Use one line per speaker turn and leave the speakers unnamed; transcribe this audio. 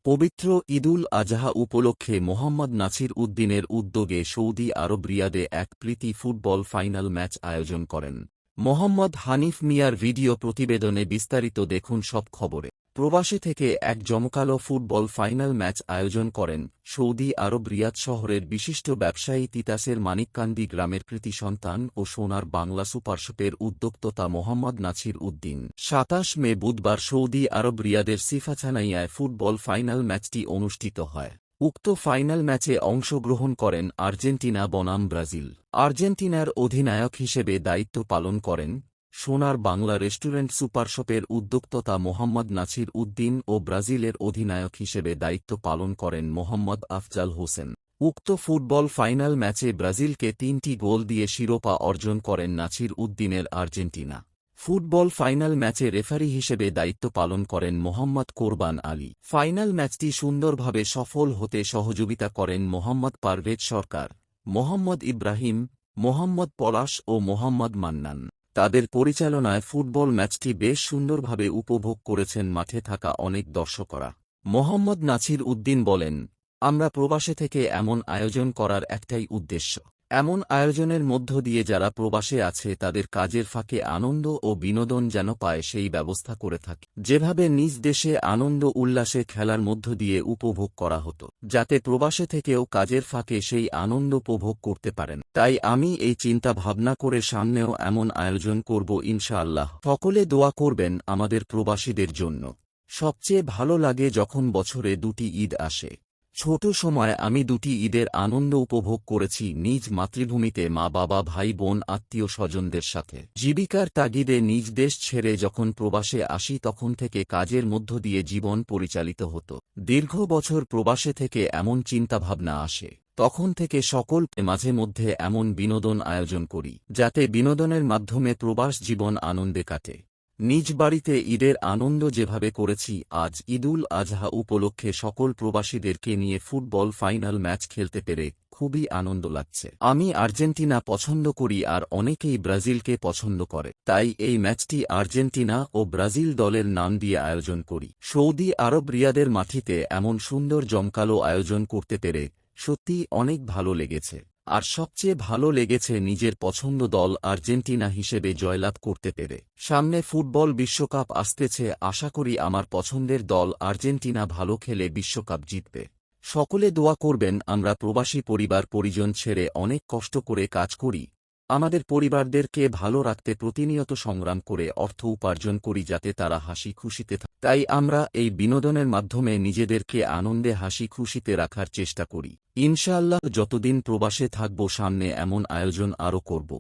পবিত্র ঈদুল আজহা উপলক্ষে মোহাম্মদ নাছির উদ্দিনের উদ্যোগে সৌদি আরব রিয়াদে এক প্রীতি ফুটবল ফাইনাল ম্যাচ আয়োজন করেন। মোহাম্মদ হানিফ মিয়ার ভিডিও প্রতিবেদনে বিস্তারিত দেখুন সব খবরে। প্রবাসী থেকে এক জমকালো ফুটবল ফাইনাল ম্যাচ আয়োজন করেন সৌদি আরব রিয়াদ শহরের বিশিষ্ট ব্যবসায়ী তিতাসের মানিককান্দি গ্রামের কৃতি সন্তান ও সোনার বাংলা সুপারশপের উদ্যোক্তা মোহাম্মদ নাছির উদ্দিন। ২৭ মে বুধবার সৌদি আরব রিয়াদের সিফাছানাইয়ায় ফুটবল ফাইনাল ম্যাচটি অনুষ্ঠিত হয়। উক্ত ফাইনাল ম্যাচে অংশগ্রহণ করেন আর্জেন্টিনা বনাম ব্রাজিল। আর্জেন্টিনার অধিনায়ক হিসেবে দায়িত্ব পালন করেন সোনার বাংলা রেস্টুরেন্ট সুপারশপের উদ্যোক্তা মোহাম্মদ নাছির উদ্দিন ও ব্রাজিলের অধিনায়ক হিসেবে দায়িত্ব পালন করেন মোহাম্মদ আফজাল হোসেন। উক্ত ফুটবল ফাইনাল ম্যাচে ব্রাজিলকে ৩টি গোল দিয়ে শিরোপা অর্জন করেন নাছির উদ্দিনের আর্জেন্টিনা। ফুটবল ফাইনাল ম্যাচে রেফারি হিসেবে দায়িত্ব পালন করেন মোহাম্মদ কোরবান আলী। ফাইনাল ম্যাচটি সুন্দরভাবে সফল হতে সহযোগিতা করেন মোহাম্মদ পারভেজ সরকার, মোহাম্মদ ইব্রাহিম, মোহাম্মদ পলাশ ও মোহাম্মদ মান্নান। তাদের পরিচালনায় ফুটবল ম্যাচটি বেশ সুন্দরভাবে উপভোগ করেছেন মাঠে থাকা অনেক দর্শকরা। মোহাম্মদ নাছির উদ্দিন বলেন, আমরা প্রবাসে থেকে এমন আয়োজন করার একটাই উদ্দেশ্য, এমন আয়োজনের মধ্য দিয়ে যারা প্রবাসে আছে তাদের কাজের ফাঁকে আনন্দ ও বিনোদন যেন পায় সেই ব্যবস্থা করে থাকি। যেভাবে নিজ দেশে আনন্দ উল্লাসে খেলার মধ্য দিয়ে উপভোগ করা হতো, যাতে প্রবাসে থেকেও কাজের ফাঁকে সেই আনন্দ উপভোগ করতে পারেন। তাই আমি এই চিন্তা ভাবনা করে সামনেও এমন আয়োজন করব ইনশাআল্লাহ। সকলে দোয়া করবেন আমাদের প্রবাসীদের জন্য। সবচেয়ে ভালো লাগে যখন বছরে ২টি ঈদ আসে। ছোট সময় আমি ২টি ঈদের আনন্দ উপভোগ করেছি নিজ মাতৃভূমিতে মা বাবা ভাই বোন আত্মীয় স্বজনদের সাথে। জীবিকার তাগিদে নিজ দেশ ছেড়ে যখন প্রবাসে আসি তখন থেকে কাজের মধ্য দিয়ে জীবন পরিচালিত হতো। দীর্ঘ বছর প্রবাসে থেকে এমন চিন্তাভাবনা আসে, তখন থেকে সকল মাঝে মধ্যে এমন বিনোদন আয়োজন করি যাতে বিনোদনের মাধ্যমে প্রবাস জীবন আনন্দে কাটে। নিজ বাড়িতে ঈদের আনন্দ যেভাবে করেছি, আজ ঈদুল আজহা উপলক্ষে সকল প্রবাসীদেরকে নিয়ে ফুটবল ফাইনাল ম্যাচ খেলতে পেরে খুবই আনন্দ লাগছে। আমি আর্জেন্টিনা পছন্দ করি আর অনেকেই ব্রাজিলকে পছন্দ করে, তাই এই ম্যাচটি আর্জেন্টিনা ও ব্রাজিল দলের নাম দিয়ে আয়োজন করি। সৌদি আরব রিয়াদের মাটিতে এমন সুন্দর জমকালো আয়োজন করতে পেরে সত্যিই অনেক ভালো লেগেছে। আর সবচেয়ে ভালো লেগেছে নিজের পছন্দ দল আর্জেন্টিনা হিসেবে জয়লাভ করতে পেরে। সামনে ফুটবল বিশ্বকাপ আসতেছে, আশা করি আমার পছন্দের দল আর্জেন্টিনা ভালো খেলে বিশ্বকাপ জিতবে। সকলে দোয়া করবেন। আমরা প্রবাসী পরিবার পরিজন ছেড়ে অনেক কষ্ট করে কাজ করি, আমাদের পরিবারদেরকে ভালো রাখতে প্রতিনিয়ত সংগ্রাম করে অর্থ উপার্জন করি যাতে তারা হাসি খুশিতে থাকে। তাই আমরা এই বিনোদনের মাধ্যমে নিজেদেরকে আনন্দে হাসি খুশিতে রাখার চেষ্টা করি। ইনশাআল্লাহ যতদিন প্রবাসে থাকব সামনে এমন আয়োজন আরও করব।